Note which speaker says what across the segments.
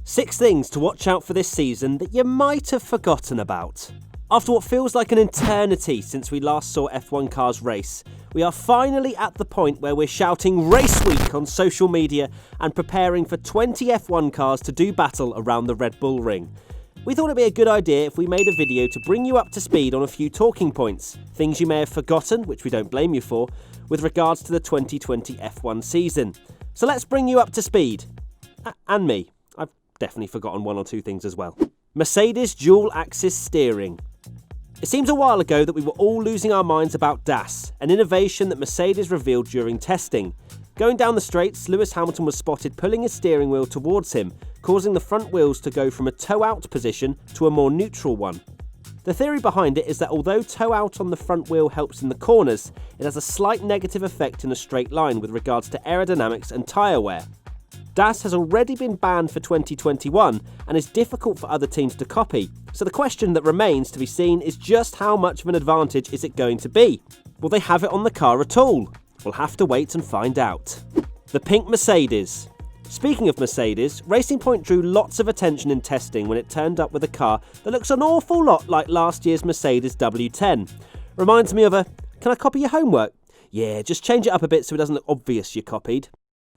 Speaker 1: 6 things to watch out for this season that you might have forgotten about. After what feels like an eternity since we last saw F1 cars race, we are finally at the point where we're shouting Race Week on social media and preparing for 20 F1 cars to do battle around the Red Bull ring. We thought it'd be a good idea if we made a video to bring you up to speed on a few talking points, things you may have forgotten, which we don't blame you for, with regards to the 2020 F1 season. So let's bring you up to speed. And me. I've definitely forgotten 1 or 2 things as well. Mercedes dual-axis steering. It seems a while ago that we were all losing our minds about DAS, an innovation that Mercedes revealed during testing. Going down the straights, Lewis Hamilton was spotted pulling his steering wheel towards him, causing the front wheels to go from a toe-out position to a more neutral one. The theory behind it is that although toe-out on the front wheel helps in the corners, it has a slight negative effect in a straight line with regards to aerodynamics and tyre wear. DAS has already been banned for 2021 and is difficult for other teams to copy, so the question that remains to be seen is just how much of an advantage is it going to be? Will they have it on the car at all? We'll have to wait and find out. The pink Mercedes. Speaking of Mercedes, Racing Point drew lots of attention in testing when it turned up with a car that looks an awful lot like last year's Mercedes W10. Reminds me of a, can I copy your homework? Yeah, just change it up a bit so it doesn't look obvious you copied.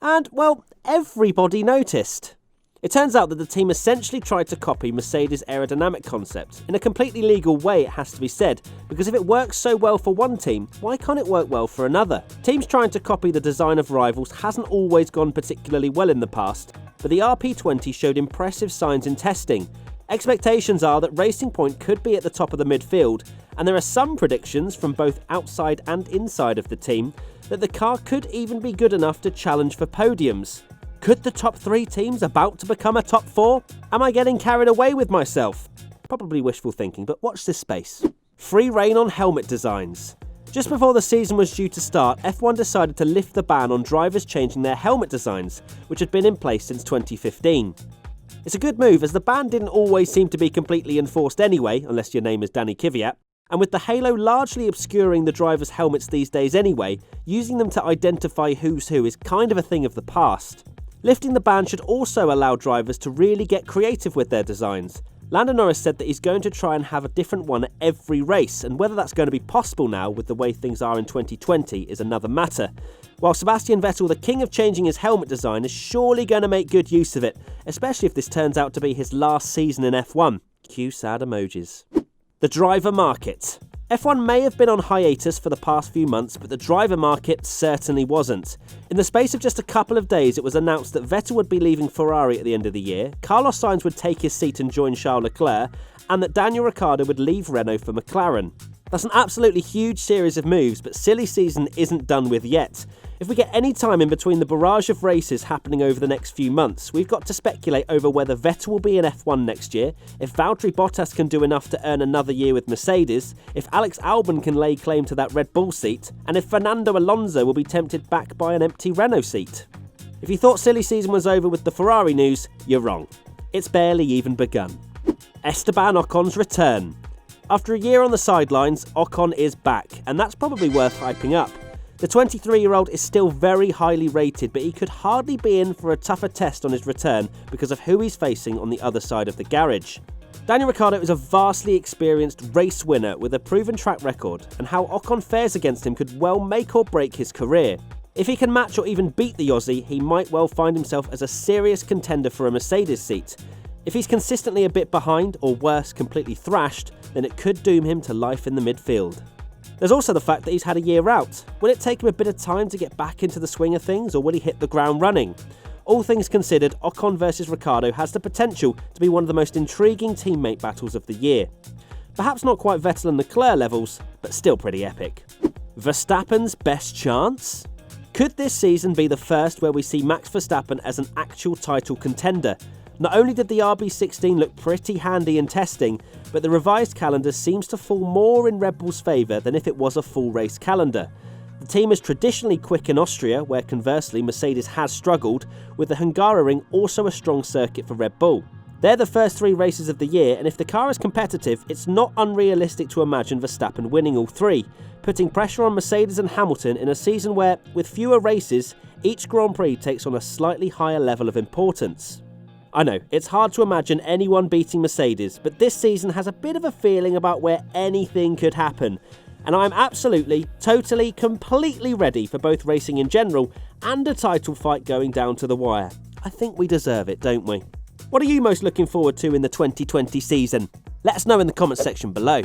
Speaker 1: And, well, everybody noticed. It turns out that the team essentially tried to copy Mercedes' aerodynamic concept, in a completely legal way it has to be said, because if it works so well for one team, why can't it work well for another? Teams trying to copy the design of rivals hasn't always gone particularly well in the past, but the RP20 showed impressive signs in testing. Expectations are that Racing Point could be at the top of the midfield, and there are some predictions from both outside and inside of the team that the car could even be good enough to challenge for podiums. Could the top 3 teams about to become a top 4? Am I getting carried away with myself? Probably wishful thinking, but watch this space. Free rein on helmet designs. Just before the season was due to start, F1 decided to lift the ban on drivers changing their helmet designs, which had been in place since 2015. It's a good move as the ban didn't always seem to be completely enforced anyway, unless your name is Danny Kvyat. And with the halo largely obscuring the drivers' helmets these days anyway, using them to identify who's who is kind of a thing of the past. Lifting the ban should also allow drivers to really get creative with their designs. Lando Norris said that he's going to try and have a different one at every race, and whether that's going to be possible now with the way things are in 2020 is another matter. While Sebastian Vettel, the king of changing his helmet design, is surely going to make good use of it, especially if this turns out to be his last season in F1. Cue sad emojis. The driver market. F1 may have been on hiatus for the past few months, but the driver market certainly wasn't. In the space of just a couple of days, it was announced that Vettel would be leaving Ferrari at the end of the year, Carlos Sainz would take his seat and join Charles Leclerc, and that Daniel Ricciardo would leave Renault for McLaren. That's an absolutely huge series of moves, but silly season isn't done with yet. If we get any time in between the barrage of races happening over the next few months, we've got to speculate over whether Vettel will be in F1 next year, if Valtteri Bottas can do enough to earn another year with Mercedes, if Alex Albon can lay claim to that Red Bull seat, and if Fernando Alonso will be tempted back by an empty Renault seat. If you thought silly season was over with the Ferrari news, you're wrong. It's barely even begun. Esteban Ocon's return. After a year on the sidelines, Ocon is back, and that's probably worth hyping up. The 23-year-old is still very highly rated, but he could hardly be in for a tougher test on his return because of who he's facing on the other side of the garage. Daniel Ricciardo is a vastly experienced race winner with a proven track record, and how Ocon fares against him could well make or break his career. If he can match or even beat the Aussie, he might well find himself as a serious contender for a Mercedes seat. If he's consistently a bit behind, or worse, completely thrashed, then it could doom him to life in the midfield. There's also the fact that he's had a year out. Will it take him a bit of time to get back into the swing of things, or will he hit the ground running? All things considered, Ocon versus Ricciardo has the potential to be one of the most intriguing teammate battles of the year. Perhaps not quite Vettel and Leclerc levels, but still pretty epic. Verstappen's best chance? Could this season be the first where we see Max Verstappen as an actual title contender? Not only did the RB16 look pretty handy in testing, but the revised calendar seems to fall more in Red Bull's favour than if it was a full race calendar. The team is traditionally quick in Austria, where conversely Mercedes has struggled, with the Hungaroring also a strong circuit for Red Bull. They're the first 3 races of the year, and if the car is competitive, it's not unrealistic to imagine Verstappen winning all 3, putting pressure on Mercedes and Hamilton in a season where, with fewer races, each Grand Prix takes on a slightly higher level of importance. I know, it's hard to imagine anyone beating Mercedes, but this season has a bit of a feeling about where anything could happen. And I'm absolutely, totally, completely ready for both racing in general and a title fight going down to the wire. I think we deserve it, don't we? What are you most looking forward to in the 2020 season? Let us know in the comments section below.